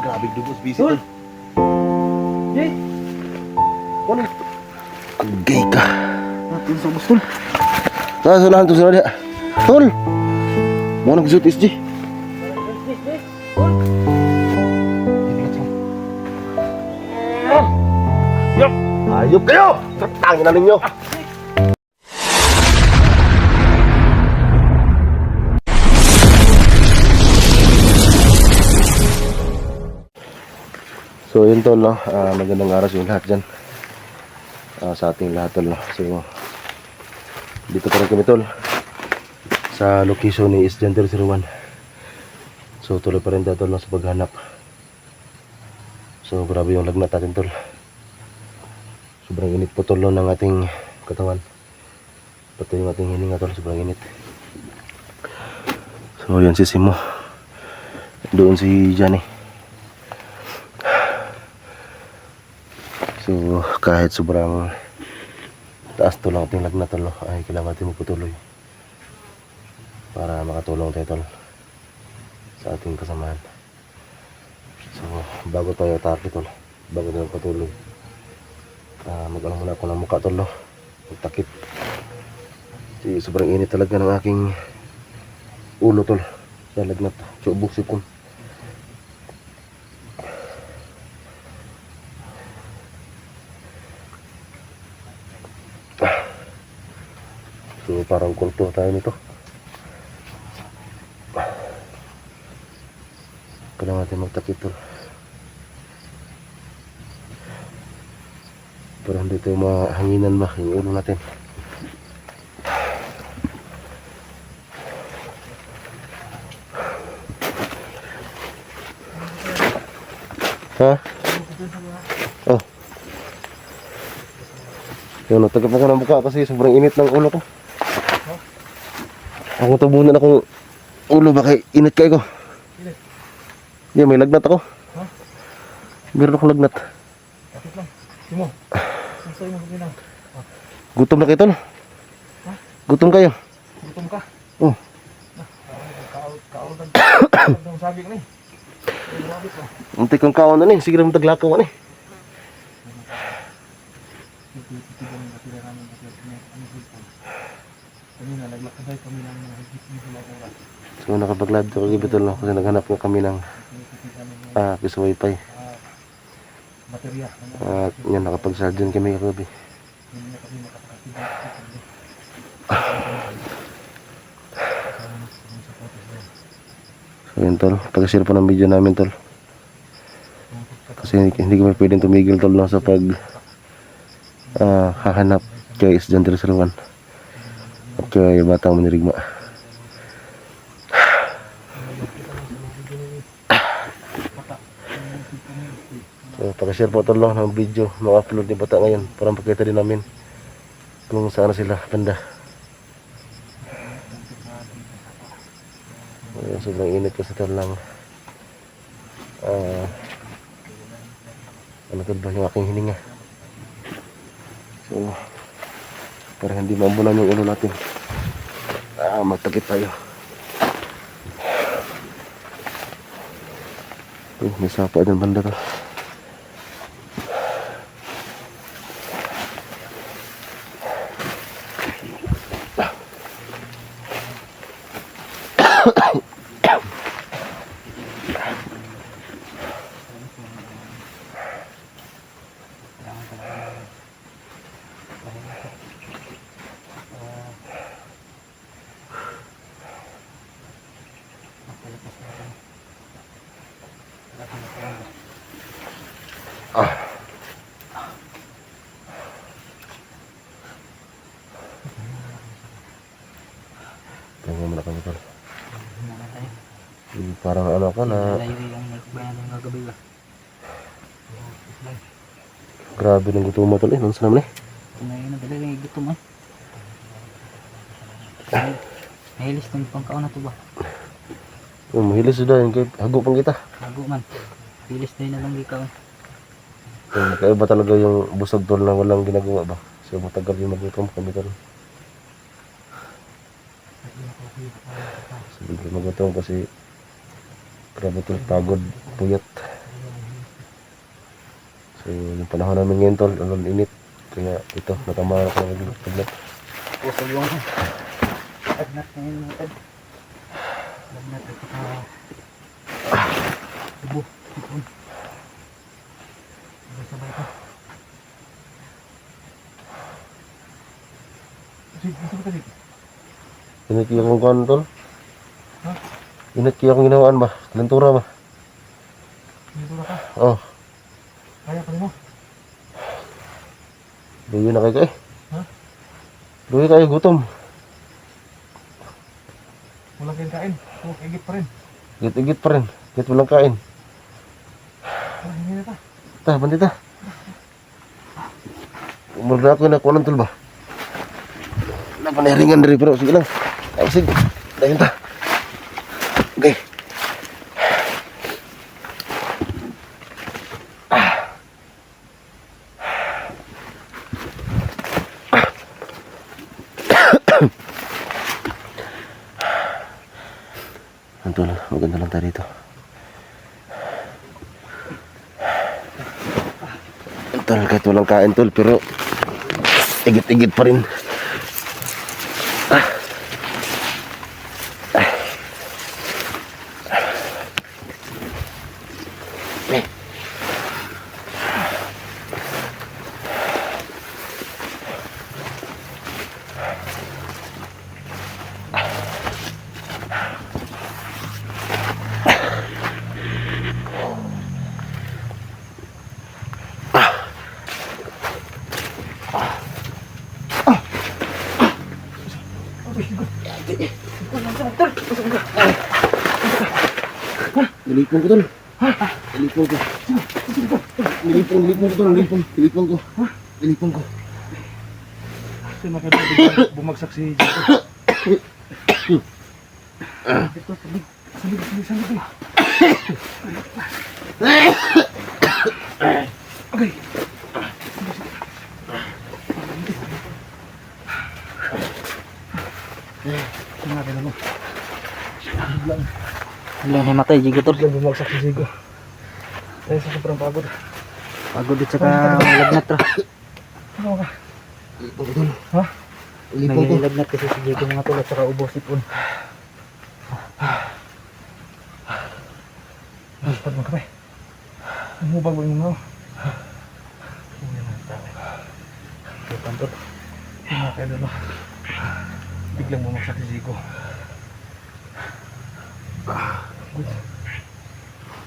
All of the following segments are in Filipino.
Grabe dubos busy Tol. tol. Jay. Ano? Agay ka. Natin sa bus tol. Sulahan to sila dia. Tol. Mau nag-shoot SG. Ayop kayo! Tangin na ninyo! So yun tol, no? Magandang araw sa inyo lahat dyan. Sa ating lahat tol, no? So dito pa rin kami tol sa location ni East Gender 01. So tuloy pa rin tol, no? Sa paghanap. So grabe yung lagnat natin tol. Sobrang init po tol, no, ng ating katawan. Pati yung ating hininga tol, sobrang init. So yan si Simo. Doon si Johnny. So kahit sobrang taas tol ang ating lagnat tol, no, ay kailangan natin magpatuloy para makatulong tayo tol sa ating kasamahan. So bago tayo atake tol, bago tayo patuloy, mag-ano muna ako ng mukha tol, no? Magtakip. Kasi sobrang init talaga ng aking ulo tol sa lagnat. Subok sipon. So parang kulto tayo nito. Kailangan natin magtakip tol para hindi tayo mahanginan ba yung ulo natin. Ha? Oh. Yun, natagap ako ng buka kasi sobrang init ng ulo ko. Ako tubunan akong ulo, baka init kayo ko. Hindi, may lagnat ako. Meron akong lagnat. Bakit lang? Simo. Ang sayo mo bilang. Gutom na kayo tol? Gutom kayo? Gutom ka? Oh. Kaon ng sabi ko ni. Muntik kang kawan na ni, sige na taglakaw na ni. So nakapag-live to kagabi tol, no? Kasi naghanap nga kami ng piso wifi. At yan, nakapag-charge din kami kagabi. So yun tol, pag-share po ng video namin tol. Kasi hindi kami pwedeng tumigil tol, no, sa pag hahanap kay East Gender 01 at kay Batang Manirigma. So pag-share po tol, no, ng video ma-upload ni Bata ngayon para makita din namin kung saan sila banda. Sobrang init kasi tol lang. Ano ba yung aking hininga. So para hindi maambulan yung ulo natin, magtakip tayo. May sapa din banda to. Tunggu muna kami tol. Parang ano ka na. Grabe ng gutom tol, nang sanam ni. Nadali lang yung gutom ay. Mahilis ng pangkaon na to ba? Mahilis sudah yung kay hago pang kita. Hago man. Hilis na lang ikaw. Kaiba talaga yung busog tol na walang ginagawa ba. So matagal yung magutom kami tol. So bigla magutom kasi Grabe tol, pagod, puyat. So yung panahon namin ngayon tol, ang init. Kaya ito, natama ako ng lagnat. Pusog yung lagnat ngayon mga tol. Lagnat at saka tubo, sipon. Sabay ka. Sige, sige, sige. Init kaya akong kuhan tol. Ha? Init kaya akong ginawaan ba? Kalentura ba? Dito na ka. Oh, Kaya pa rin mo. luyo na kayo Ha? Luyo kayo, gutom. Walang kain kain. Igit pa rin. Igit-igit pa rin. Igit walang kain. Hindi na ka. Ta, bandita. Umulga ako na kuha ng tol ba? Napaniringan dari pero sige lang. Sige, dahil ta. Okay. Tol, maganda lang tayo dito. Tol, kahit walang kain tol, pero igit-igit pa rin. Nilipon ko tol. Nilipon ko. Nilipon ko tol. Nilipon ko. Nilipon ko. Kasi makita bumagsak si Jito. Dito, salig. Okay. Mga mo. Wala na matay, Jigo tol. Biglang bumagsak si Jigo. Dahil sa sobrang pagod. Pagod at saka lagnat ra. Ano ka? Nilipon ko tol. Ha? Nilipon ko. Lagnat kasi si Jigo mga tol at saka ubo sipon. Pag mo kape. Ang hubag mo yung mga. Hindi naman tayo. Ito tol. Mga kayo doon. Biglang bumagsak si Jigo.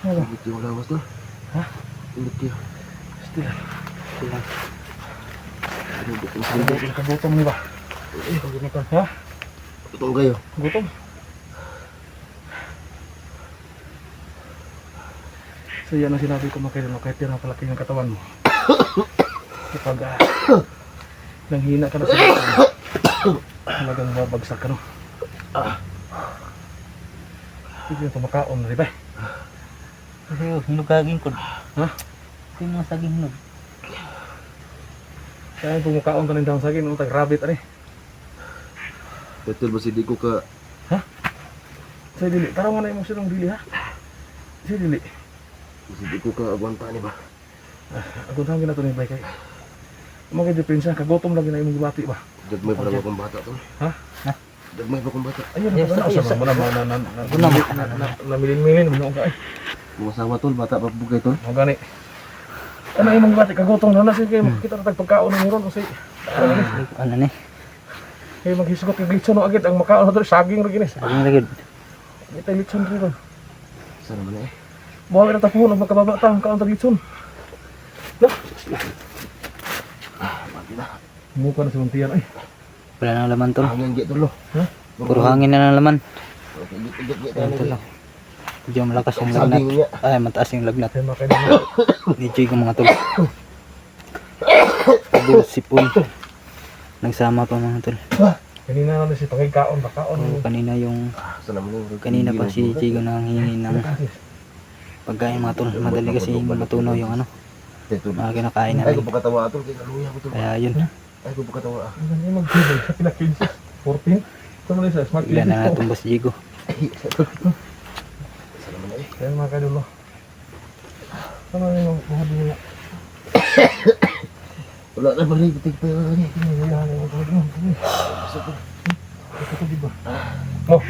Ano? Init kayo lawas tol. Ha? Init kayo. Still. Init. Kagutom niyo ba? Ha? Tutong kayo. Gutom? So yan ang sinabi ko mga kailan, kahit yan ang palaki ng katawan mo. Kapag nanghina ka na sa katawan, talagang babagsak ka no. Hindi na tumakaon na diba? Kasi hinog kaging ko. Ha? Ito yung mga saging hinog. Kaya tumakaon ka ng daang saging, utang rabbit ani. Betul ba si Dico ka? Sa dili, tara mo na yung silang dili ha? Sa dili. Si Dico ka agwanta ni ba? Agad hangin na ito ni Bay kay. Mga depensa, kagutom lagi na imong gibati ba? Dagmay pa lang akong bata tol. Ha? Dagmay pa akong bata. Ayun, Yes, na yes, mo na namilin-milin mo ka ay. Mga sama tol, bata pa bugay tol. Mo gani. Ano imong gibati kagutong na sige makita ta pagkaon ni ron kasi Ano ni? kay maghisgot kay glitson no agad ang makaon na saging ra gini. Saging lagi. Ito litson rin ron. Sana man eh. Mo ra ta puhon ang makababa ta ang kaon ta litson. Mo ka na sa muntiyan ay. Wala nang laman tol. Hangin git tol. Puro hangin na ng laman. Git. Ayan tol. Medyo malakas yung lagnat. Saging niya. Ay, mataas yung lagnat. Kay makailan. Medyo yung mga tol. Ubo, sipon. Nagsama pa mga tol. Kanina na si pangikaon bakaon. O, kanina yung Sana man eh. kanina pa si Jigo nang hingi ng pagkain mga tol. Madali kasi matunaw yung ano. Mga kinakain Ay namin. ko pagkatawa tol kay kaluya ko tol. Kaya yun. Ay ko pagkatawa. Ano yung mag-tibay sa pila 15? 14? Ito na sa smart Bigla na natumbas si Jigo. Sana man eh. mga kaidol. Ano yung buhod nila? Wala na ba rin pera ni? Yan yung buhod mo. Ito di ba? Mo.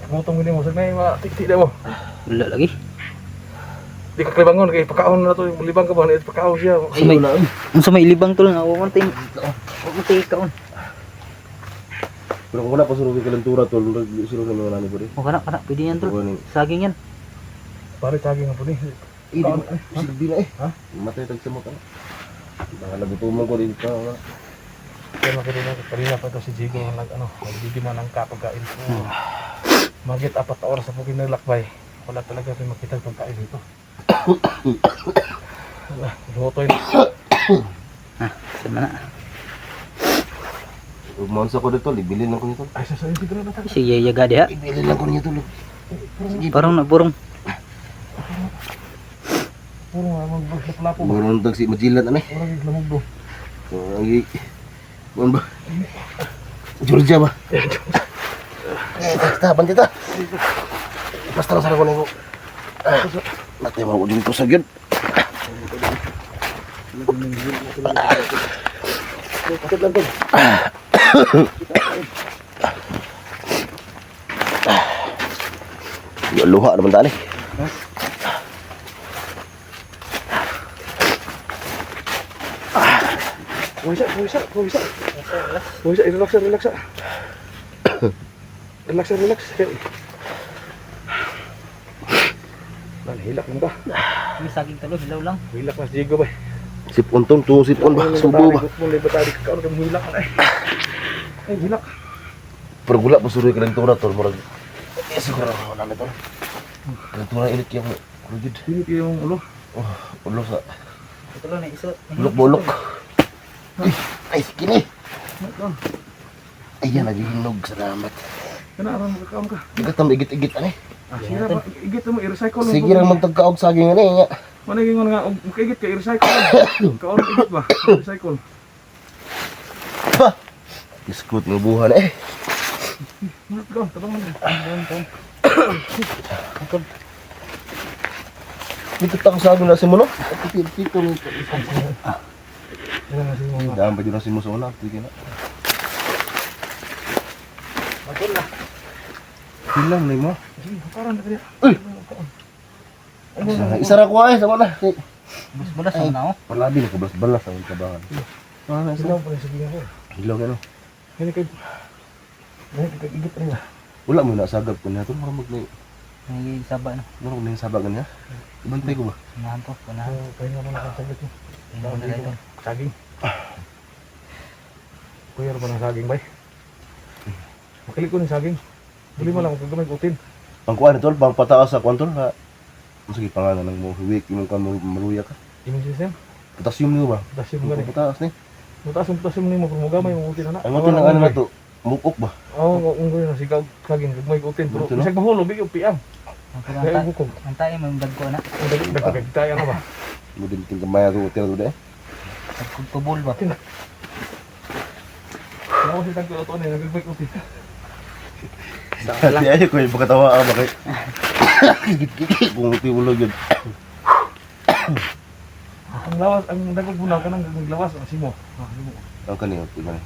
Mutong ini mo sa may matikti daw mo. Wala lagi. Di ka kalibangon kay pakaon na to, libang ka ba? Pakaon siya. Sa may, sa may ilibang tol nga. Huwag mong ikaw. Pero kung wala pa suruh kay kalentura tol, suruh na mga nani po rin. O kana. Pwede yan tol. Saging yan. Pare tagi nga po ni. Silbi na eh. Ha? Matay tag samot ano. Nalagutumong ko dito nga. Kaya makita kanina pa ito si Jigo nagdidiman ng kapagkain. Magit 4 oras sa pugin naglakbay. Wala talaga rin makita pagkain dito. Wala, lutoy na. Sama na. Umansa ko dito, ibilin lang ko nito. Ay, sasayin siguro na tayo. Sige, yaga diha. Ibilin lang ko nito. Parang nagburong. Puro nga maglapo. Meron tag si majilat ano eh. Puro lamugdo. Lagi. Kuan ba? Georgia ba? Basta bandita. Basta lang sana ko nang. Natay mo dito sa gyud. Bakit lang to? Luha naman tali. Puwisa, relax. Relax. Hilak mo ka. May saging talo, hilaw lang. Hilak na si Jigo ba? Sipon tong, sipon ba? Subo ba? Mulai batari ka kaon kang hilak na eh. Ay, hilak. Pero gula pa suruh kalentura tol murag. Siguro na nito. Kalentura ilit yung rugid. Ini yung ulo. Oh, ulo sa Ito lang na isot. bulok-bulok. Ay, kini. Ayan, naghihinog. Salamat. Kenapa makakaon ka? Igatam igit-igit ani. Sige na ba? Igit mo, i-recycle mo. Sige lang magtagkaog saging ani nga. Mana yung nga, magkaigit ka, i-recycle. Kaon igit ba? I-recycle. Pa. Iskut ng buhan eh. Go, tabang mo. Dito tako saging na si mo no. Dito ni. Yan na si mga. Daan pa dito si mo sa una. Sige na. Matol na. Hilang ni mo. Sige, parang na kaya. Isa ra ko ay sama na. Bus-bulas na oh. Palabi na ko balas ang kabangan. Ano sila pa sa ginoo ko. Hilang ano. Ini kay igit rin na. Wala mo na sagab ko na to marag may May saba na. marag may sabagan niya. Ibantay ko ba? Unahan to. Unahan. Pahinga mo na kang saglit mo. Tingnan mo na ito. Saging. Kuya ba ng saging bay? Makilig ko ng saging. Bili mo lang kung gamay utin. Ang kuan tol, pang pataas sa kuan tol ha. Sige pangalan ng mo huwik imong kan maluya ka. Imong system. Potassium niyo ba? Potassium gani. Pataas ni. Mutaas ang potassium nimo kung gamay yung utin na. Ang utin ng ano na to? Mukok ba? Oo, unggoy na sigaw saging gamay utin pero Utin, no? bisag mahulog bigyo piang. Kaya Ang bukog. tayo may dagko na. Dagkagtaya na ba? Mo din king kamay to utin to de. Tubol ba? Kaya ako si tagko to ni nagagmay utin. Di ayo ko yung pagkatawa bakit. Gigit-gigit kung uti ulo yun. Ang lawas, ang dagog bunaw ka nang naglawas ang simo. Simo. Ang kanina tingnan.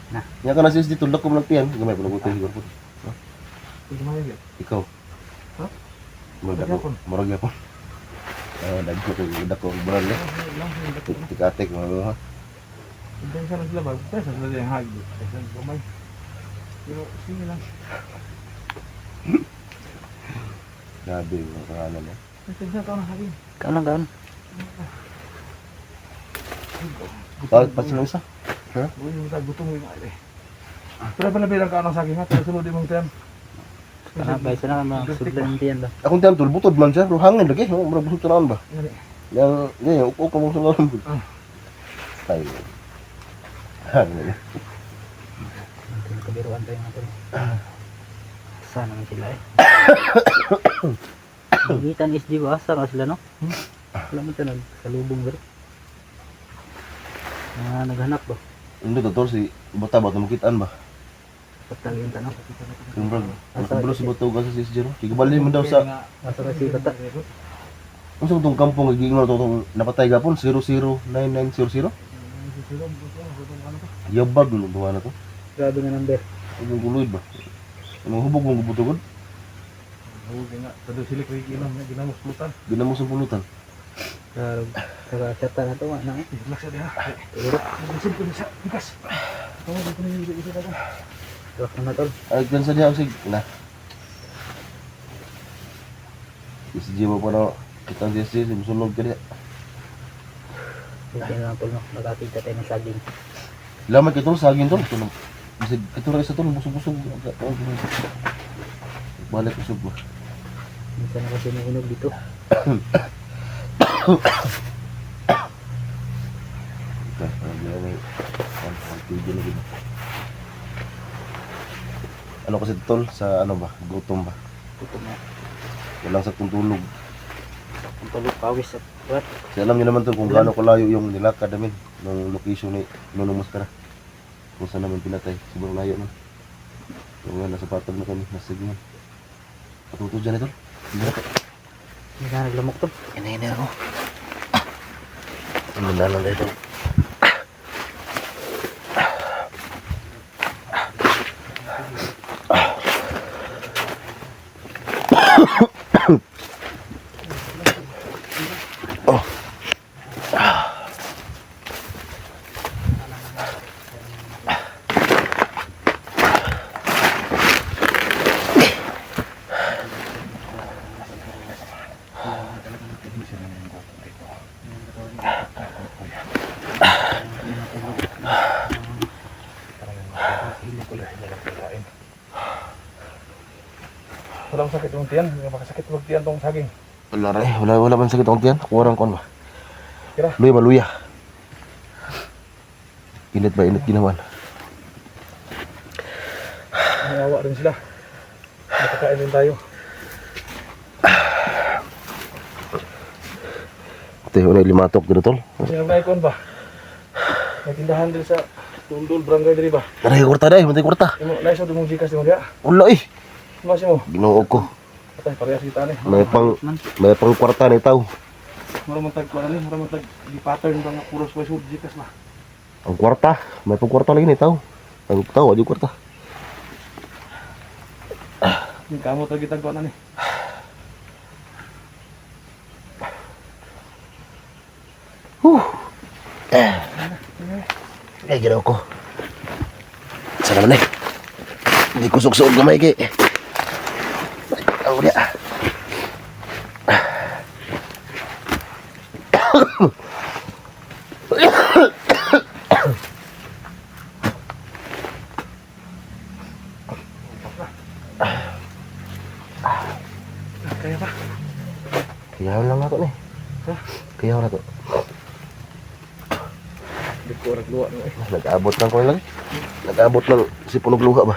Na. Nya kana sis dito lako lang tiyan, gamay pa uti siguro po. Pwede mo yun. Ikaw. Ha? Murag ako. Murag ako. Dagko ko dagko bulan le. Tikatek mo ha. Hindi sa naglabag, pero sa naglabag yung hagdo. Sa gamay. Pero sige lang. Grabe yung pangalan mo. Pasensya ka na hagin. Kaon. Pasok isa. Ha? Uy, gutom mo yung ay. Pero panabilang ka ng saging ha, pero sunod yung mong tiyan. Kanabay sana mga sudlan diyan ba. Akong tiyan tol butod man siya, pero hangin lagi, murag busog tanan ba? Ngani. Yang upo mo sa ngalan. Tay. Hangin. Kabiruan tayo natin. Sana naman sila eh. Magitan is di ba? Saan sila no? Wala mo tayo nagsalubong ba? Naghanap ba? Hindi to tol si bata ba tumukitaan ba? Pagtagin tanong. Kumbrag. Ang kabalo si Batugan sa sis Jero. Kigabali mo daw sa Asa na si Bata? ang sa itong kampong nagiging itong napatay gapon 009900. Yabag nung buwan na to. Grabe na number. Ang guloy ba? Ang hubog mong Batugan. Huwag nga. Tado sila kay ginamos pulutan. Ginamo sa pulutan. Kagachata na to, ano? Relax sa diha. Tulog. Alisin ko na sa bigas. Tawag ko na yung isa ka. Tulog na tol. Ay, dyan sa diya, sig. Na. Isi Jiwa pa na, kitang sisi, simusunod ka diya. Sige na lang tol, no? Magkakita tayo ng saging. Lamay ka tol, saging tol. Bisig, ito rin isa tol, busog-busog. Balik usog ba? Minsan na kasi nahinog dito. Ano kasi tol, sa ano ba, gutom ba? Gutom na. Walang saktong tulog. Ang tulog pawis at what? Kasi alam niyo naman tol kung gaano kalayo yung nilakad namin ng location ni Nunong Mascara. Kung saan namin pinatay, sobrang layo nun. Yung nga, nasa patag na kami, nasa sigman. Patuto dyan ito. Hindi na Hindi na naglamok tol. Hina-hina ako. Ano na lang dito. Oh. Walang sakit yung tiyan. Hindi makasakit wag tiyan tong saging. Wala rin. Wala man sakit ang tiyan. Kurang kon ba? Kira. Luya ba, luya? Init ba? Init ginawan. May awa rin sila. Nakakain din tayo. Ito yung limatok dito tol. Yung naikon ba? May tindahan din sa Dundul Barangay diri ba? Taray kurta dahil. Matay kurta. Naiso din mong gikas di mo diya. Wala eh. Mas mo. Ginoo ko. Patay parehas kita ni. May pang kwarta ni tao. Mura man tag kuan ni, mura man tag di pattern ba nga puro swiss wood gikas ba. Ang kwarta. May pang kwarta lagi ni tao. Ang tao, adi kwarta. Yung kamo tag gitag kuan ni. Ay, ginoo ko. Saan naman eh? Hindi ko suksok gamay kay. Ang ulit ah. Kaya ba? Kayaw lang ako ni. Kayaw na to. Di ko ora luwa no eh. Nag-abot lang ko lang. Nag-abot lang si punog luha ba?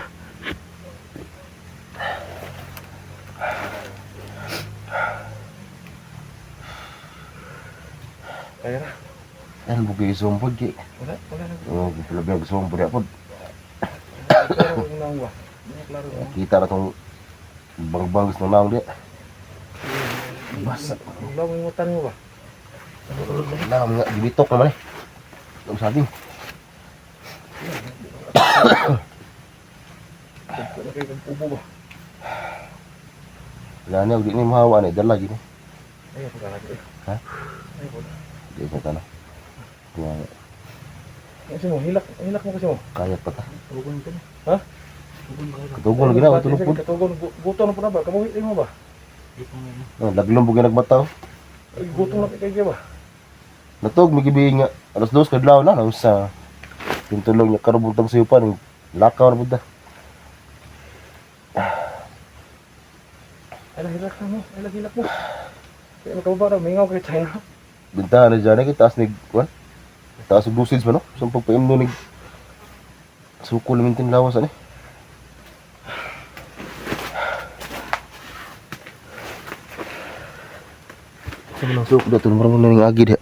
Kaya na. Yan, bugay sumpod ki. Wala na. Oo, pilabiyag sumpod yapod. Klaro yung naong ba? Klaro yung Kita na tong bang-bangs na naong di. basa. Wala mo yung mutan mo ba? Naong nga, gibitok naman eh. Ang sabing. Wala kayo kang pupo ba? Wala niya, di ni mahawa ni. Dala gini. Ay, ako kalagi eh. Ha? Ay, ako. Di sa tanong. Kasi mo, hilak mo kasi mo. Kayat pa ta. Tugon ka na. Ha? Katugon na ginawa, tulog po. Katugon, gutom na po na ba? Kamuhi mo ba? Laglong bugay nagmataw. Ay, gutom na kay ba? Natog, may gibihin nga. Alas 2 kadlaw na. Alas sa pintulong niya karubuntang siyo pa. Lakaw na punta. Ay, hilak na mo. Ay, hilak mo. Kaya makababa na, mingaw kay China. Bintahan na dyan. Taas ni, kuwan? Taas ng dosage ba no? Saan pagpaim nun ni suko lamintin lawas ani. Sa mga suko dito, marami na ng agi diya.